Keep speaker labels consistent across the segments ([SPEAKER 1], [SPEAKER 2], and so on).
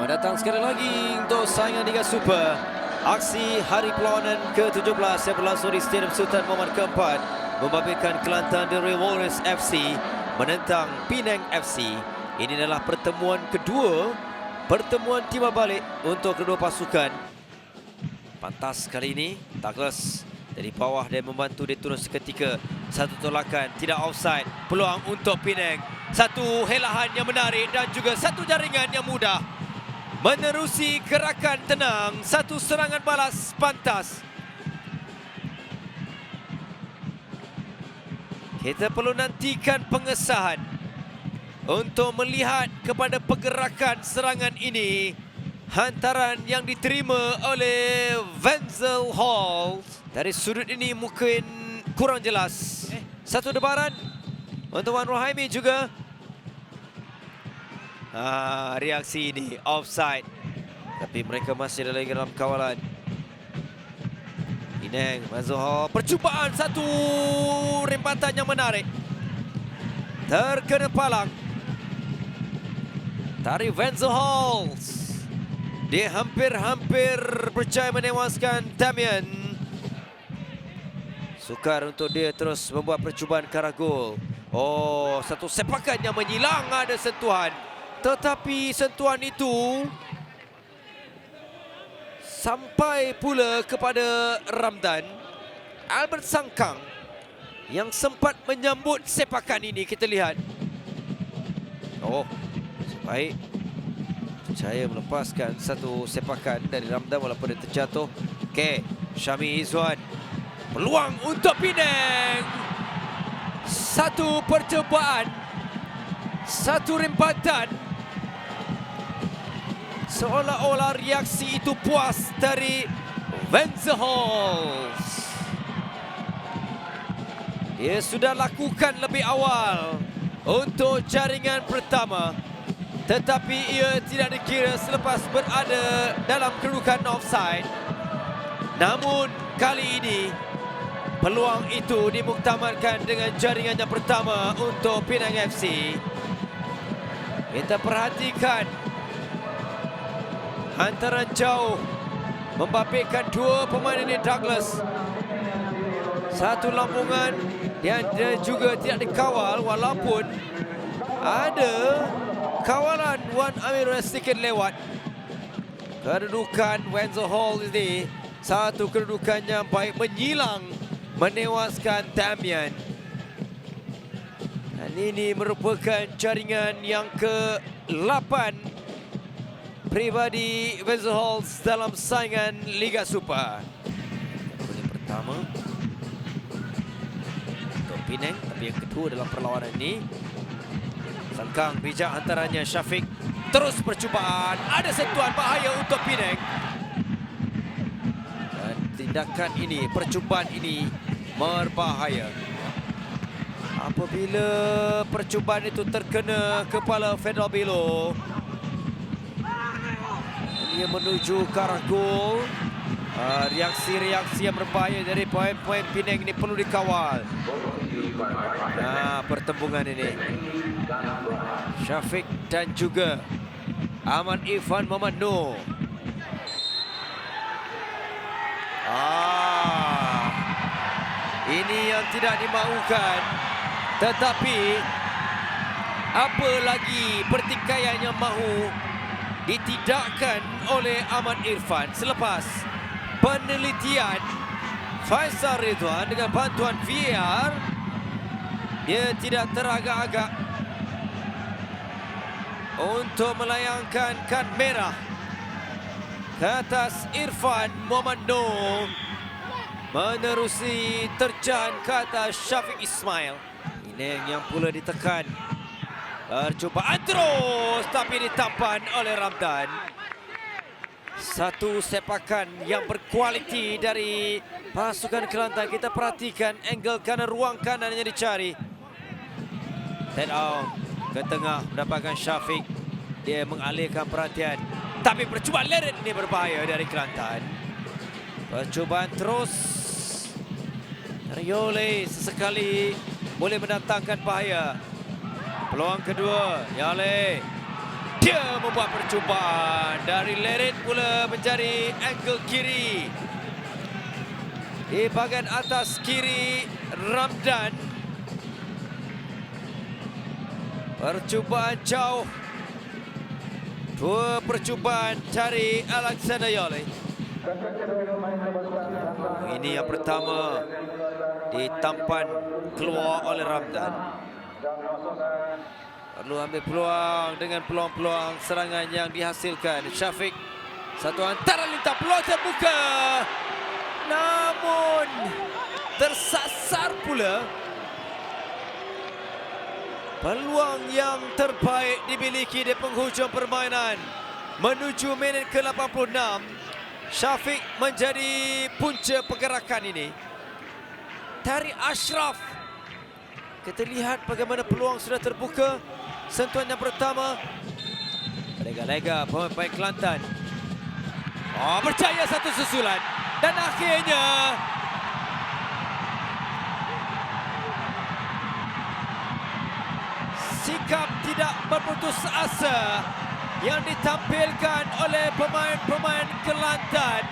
[SPEAKER 1] Selamat datang sekali lagi untuk saingan Liga Super. Aksi Hari Perlawanan ke-17 yang berlangsung di Stadium Sultan Muhammad keempat membabitkan Kelantan The Real Warriors FC menentang Penang FC. Ini adalah pertemuan kedua, pertemuan timbal balik untuk kedua pasukan. Pantas kali ini Douglas dari bawah dan membantu dia turun seketika. Satu tolakan, tidak offside. Peluang untuk Penang. Satu helahan yang menarik dan juga satu jaringan yang mudah. Menerusi gerakan tenang, satu serangan balas pantas. Kita perlu nantikan pengesahan untuk melihat kepada pergerakan serangan ini. Hantaran yang diterima oleh Wenzel Hall. Dari sudut ini mungkin kurang jelas. Satu debaran untuk Wan Rohaimi juga. Reaksi ini offside, tapi mereka masih dalam kawalan. Penang, Wenzel Hall, percubaan satu rempatan yang menarik. Terkena palang. Dari Wenzel Hall. Dia hampir berjaya menewaskan Damian. Sukar untuk dia terus membuat percubaan ke arah gol. Oh, satu sepakan yang menyilang, ada sentuhan. Tetapi sentuhan itu sampai pula kepada Ramdan. Albert Sangkang yang sempat menyambut sepakan ini, kita lihat. Oh, baik. Berjaya melepaskan satu sepakan dari Ramdan walaupun dia terjatuh. Okey, Syami Izzuan. Peluang untuk Penang. Satu percubaan, satu rempatan. Seolah-olah reaksi itu puas dari Wenzel Hall. Dia sudah lakukan lebih awal untuk jaringan pertama, tetapi ia tidak dikira selepas berada dalam kedudukan offside. Namun kali ini peluang itu dimuktamadkan dengan jaringan yang pertama untuk Penang FC. Kita perhatikan hantaran jauh membabitkan dua pemain ini. Douglas, satu lampungan dan dia juga tidak dikawal walaupun ada kawalan Wan Amir sedikit lewat. Kedudukan Wenzel Hall ini satu kedudukan yang baik, menyilang, menewaskan Damian. Dan ini merupakan jaringan yang ke-8 pribadi Wenzel Hall dalam saingan Liga Super. Yang pertama untuk Penang, tapi yang kedua dalam perlawanan ini. Sangkang bijak antaranya Syafiq. Terus percubaan, ada sentuhan bahaya untuk Penang. Dan tindakan ini, percubaan ini berbahaya. Apabila percubaan itu terkena kepala Federal Belo, dia menuju ke arah gol. Reaksi-reaksi yang berbahaya dari pemain Penang ini perlu dikawal. Pertembungan ini Syafiq dan juga Ahmad Irfan Muhammad Noor. Ini yang tidak dimahukan. Tetapi apa lagi pertikaian yang mahu ditidakkan oleh Ahmad Irfan selepas penelitian Faisal Ridwan dengan bantuan VAR. Dia tidak teragak-agak untuk melayangkan kad merah ke atas Irfan Muhammad Noor, menerusi terjaan ke atas Syafiq Ismail. Penang yang pula ditekan. Percubaan terus tapi ditampan oleh Ramdan. Satu sepakan yang berkualiti dari pasukan Kelantan. Kita perhatikan angle kanan, ruang kanan yang dicari. Head out ke tengah, mendapatkan Syafiq. Dia mengalihkan perhatian. Tapi percubaan leret ini berbahaya dari Kelantan. Percubaan terus. Yole sesekali boleh mendatangkan bahaya. Peluang kedua, Yale. Dia membuat percubaan dari Lerit pula menjadi angle kiri. Di bahagian atas kiri Ramdan. Percubaan jauh. Dua percubaan dari Alexander Yole. Ini yang pertama ditampan keluar oleh Ramdan. Perlu ambil peluang dengan peluang-peluang serangan yang dihasilkan. Syafiq, satu hantaran lintah, peluang terbuka. Namun tersasar pula. Peluang yang terbaik dimiliki di penghujung permainan. Menuju minit ke-86. Syafiq menjadi punca pergerakan ini. Dari Ashraf. Kita lihat bagaimana peluang sudah terbuka. Sentuhan yang pertama. Lega-lega pemain Kelantan. Berjaya satu susulan. Dan akhirnya sikap tidak berputus asa yang ditampilkan oleh pemain-pemain Kelantan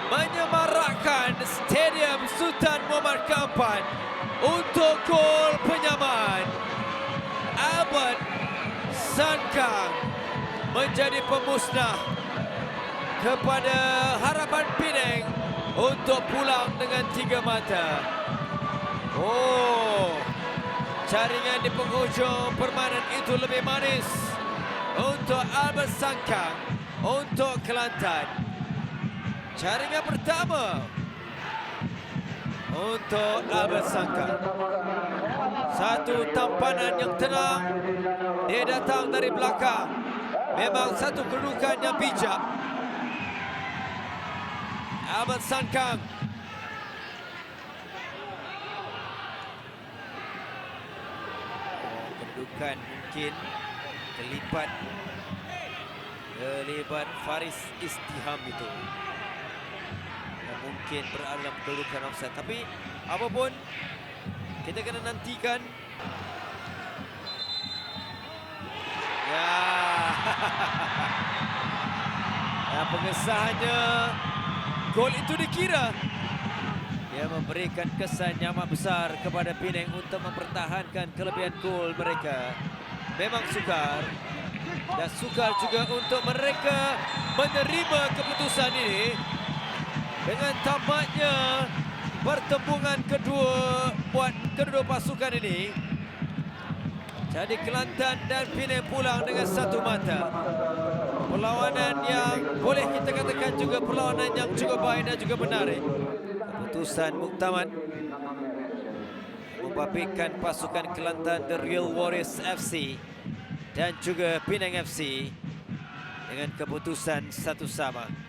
[SPEAKER 1] menyemarakkan Stadium Sultan Muhammad keempat untuk gol penyamaan. Albert Sangkang menjadi pemusnah kepada harapan Penang untuk pulang dengan 3 mata. Jaringan di penghujung permainan itu lebih manis untuk Albert Sangkang, untuk Kelantan. Jaringan pertama untuk Albert Sangkang. Satu tampanan yang tenang. Dia datang dari belakang. Memang satu kedudukan yang bijak. Albert Sangkang. Kedudukan mungkin terlibat Faris Istiham itu. Yang mungkin berada dalam kedudukan offside. Tapi apapun, kita kena nantikan. Ya, pengesahannya gol itu dikira. Dia memberikan kesan yang amat besar kepada Penang untuk mempertahankan kelebihan gol mereka. Memang sukar. Dan sukar juga untuk mereka menerima keputusan ini. Dengan tamatnya pertembungan kedua buat kedua pasukan ini. Jadi Kelantan dan Penang pulang dengan satu mata. Perlawanan yang boleh kita katakan juga perlawanan yang cukup baik dan juga menarik. Keputusan muktamad membabitkan pasukan Kelantan The Real Warriors FC dan juga Penang FC dengan keputusan 1-1.